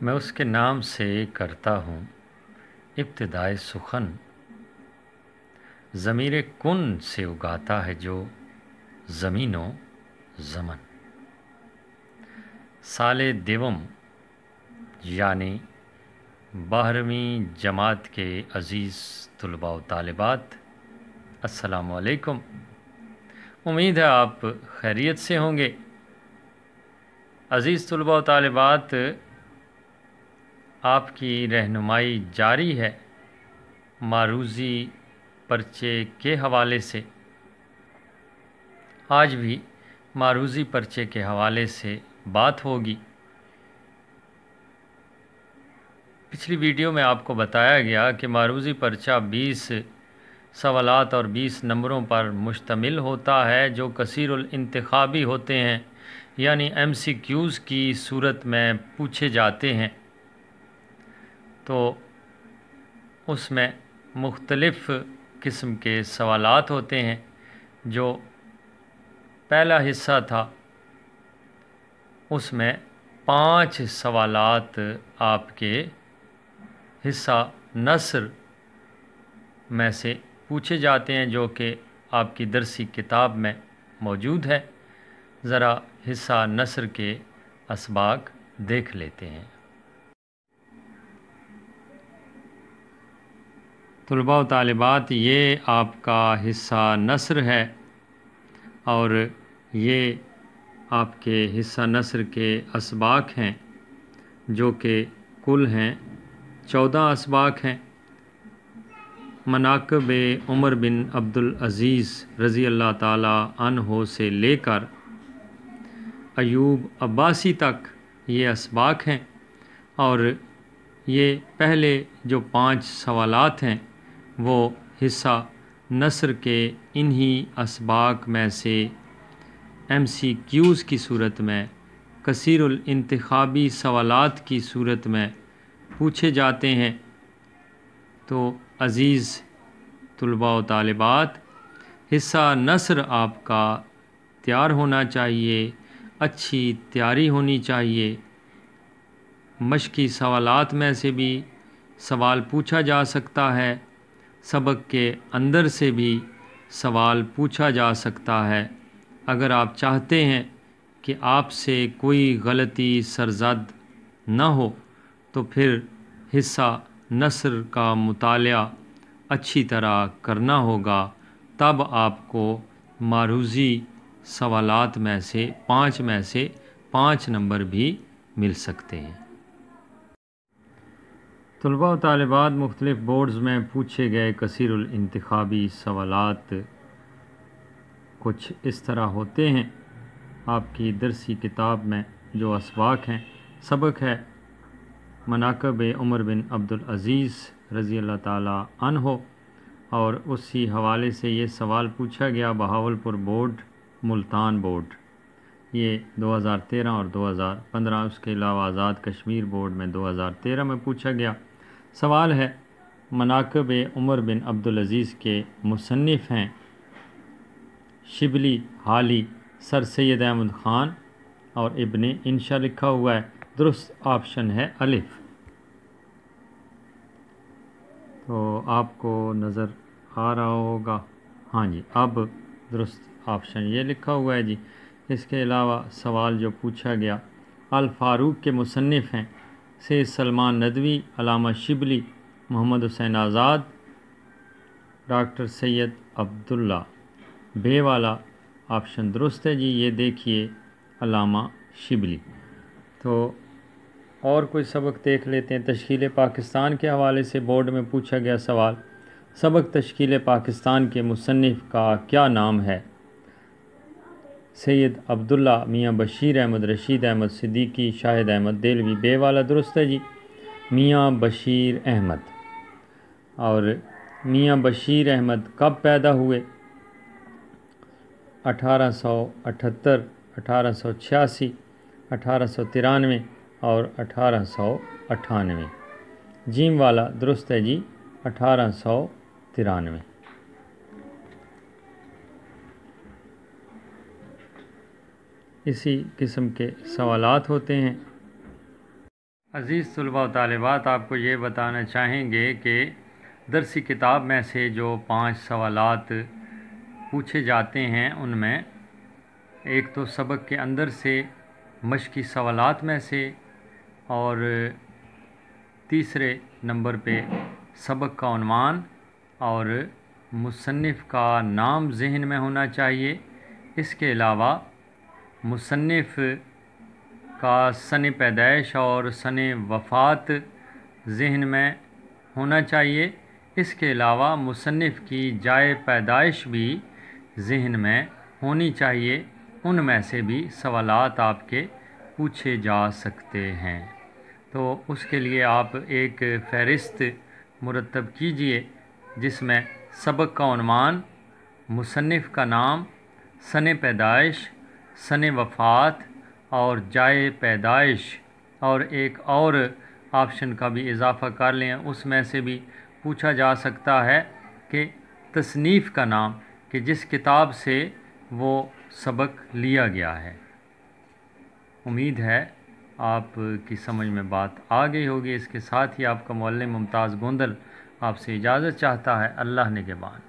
میں اس کے نام سے کرتا ہوں ابتدائے سخن، ضمیر کن سے اگاتا ہے جو زمین و زمن۔ سال دوم یعنی 12ویں جماعت کے عزیز طلباء و طالبات، السلام علیکم۔ امید ہے آپ خیریت سے ہوں گے۔ عزیز طلباء و طالبات، آپ کی رہنمائی جاری ہے معروضی پرچے کے حوالے سے۔ آج بھی معروضی پرچے کے حوالے سے بات ہوگی۔ پچھلی ویڈیو میں آپ کو بتایا گیا کہ معروضی پرچہ 20 سوالات اور 20 نمبروں پر مشتمل ہوتا ہے جو کثیر الانتخابی ہوتے ہیں، یعنی MCQs کی صورت میں پوچھے جاتے ہیں۔ تو اس میں مختلف قسم کے سوالات ہوتے ہیں۔ جو پہلا حصہ تھا اس میں 5 سوالات آپ کے حصہ نثر میں سے پوچھے جاتے ہیں جو کہ آپ کی درسی کتاب میں موجود ہے۔ ذرا حصہ نثر کے اسباق دیکھ لیتے ہیں۔ طلباء و طالبات، یہ آپ کا حصہ نثر ہے اور یہ آپ کے حصہ نثر کے اسباق ہیں جو کہ کل ہیں 14 اسباق ہیں۔ مناقب عمر بن عبدالعزیز رضی اللہ تعالی عنہ سے لے کر ایوب عباسی تک یہ اسباق ہیں، اور یہ پہلے جو 5 سوالات ہیں وہ حصہ نثر کے انہی اسباق میں سے MCQs کی صورت میں کثیر الانتخابی سوالات کی صورت میں پوچھے جاتے ہیں۔ تو عزیز طلباء و طالبات، حصہ نثر آپ کا تیار ہونا چاہیے، اچھی تیاری ہونی چاہیے۔ مشقی سوالات میں سے بھی سوال پوچھا جا سکتا ہے، سبق کے اندر سے بھی سوال پوچھا جا سکتا ہے۔ اگر آپ چاہتے ہیں کہ آپ سے کوئی غلطی سرزد نہ ہو تو پھر حصہ نثر کا مطالعہ اچھی طرح کرنا ہوگا، تب آپ کو معروضی سوالات میں سے 5 نمبر بھی مل سکتے ہیں۔ طلباء و طالبات، مختلف بورڈز میں پوچھے گئے کثیر الانتخابی سوالات کچھ اس طرح ہوتے ہیں۔ آپ کی درسی کتاب میں جو اسباق ہیں، سبق ہے مناقب عمر بن عبدالعزیز رضی اللہ تعالی عنہ، اور اسی حوالے سے یہ سوال پوچھا گیا بہاولپور بورڈ، ملتان بورڈ، یہ 2013 اور 2015، اس کے علاوہ آزاد کشمیر بورڈ میں 2013 میں پوچھا گیا۔ سوال ہے، مناقب عمر بن عبدالعزیز کے مصنف ہیں شبلی حالی سر سید احمد خان اور ابن انشا لکھا ہوا ہے۔ درست آپشن ہے الف۔ تو آپ کو نظر آ رہا ہوگا، ہاں جی، اب درست آپشن یہ لکھا ہوا ہے جی۔ اس کے علاوہ سوال جو پوچھا گیا، الفاروق کے مصنف ہیں سید سلمان ندوی، علامہ شبلی، محمد حسین آزاد، ڈاکٹر سید عبداللہ بے والا۔ آپشن درست ہے جی، یہ دیکھیے علامہ شبلی۔ تو اور کوئی سبق دیکھ لیتے ہیں۔ تشکیل پاکستان کے حوالے سے بورڈ میں پوچھا گیا سوال، سبق تشکیل پاکستان کے مصنف کا کیا نام ہے؟ سید عبداللہ میاں بشیر احمد، رشید احمد صدیقی، شاہد احمد دہلوی، بے والا درست ہے جی، میاں بشیر احمد۔ اور میاں بشیر احمد کب پیدا ہوئے؟ 1878، 1886، 1893 اور 1898۔ جیم والا درست ہے جی، 1893۔ اسی قسم کے سوالات ہوتے ہیں۔ عزیز طلباء و طالبات، آپ کو یہ بتانا چاہیں گے کہ درسی کتاب میں سے جو 5 سوالات پوچھے جاتے ہیں ان میں ایک تو سبق کے اندر سے مشقی سوالات میں سے، اور تیسرے نمبر پہ سبق کا عنوان اور مصنف کا نام ذہن میں ہونا چاہیے۔ اس کے علاوہ مصنف کا سن پیدائش اور سن وفات ذہن میں ہونا چاہیے۔ اس کے علاوہ مصنف کی جائے پیدائش بھی ذہن میں ہونی چاہیے۔ ان میں سے بھی سوالات آپ کے پوچھے جا سکتے ہیں۔ تو اس کے لیے آپ ایک فہرست مرتب کیجئے جس میں سبق کا عنوان، مصنف کا نام، سن پیدائش، سن وفات اور جائے پیدائش، اور ایک اور آپشن کا بھی اضافہ کر لیں۔ اس میں سے بھی پوچھا جا سکتا ہے کہ تصنیف کا نام، کہ جس کتاب سے وہ سبق لیا گیا ہے۔ امید ہے آپ کی سمجھ میں بات آ گئی ہوگی۔ اس کے ساتھ ہی آپ کا معلم ممتاز گوندل آپ سے اجازت چاہتا ہے۔ اللہ نگہبان۔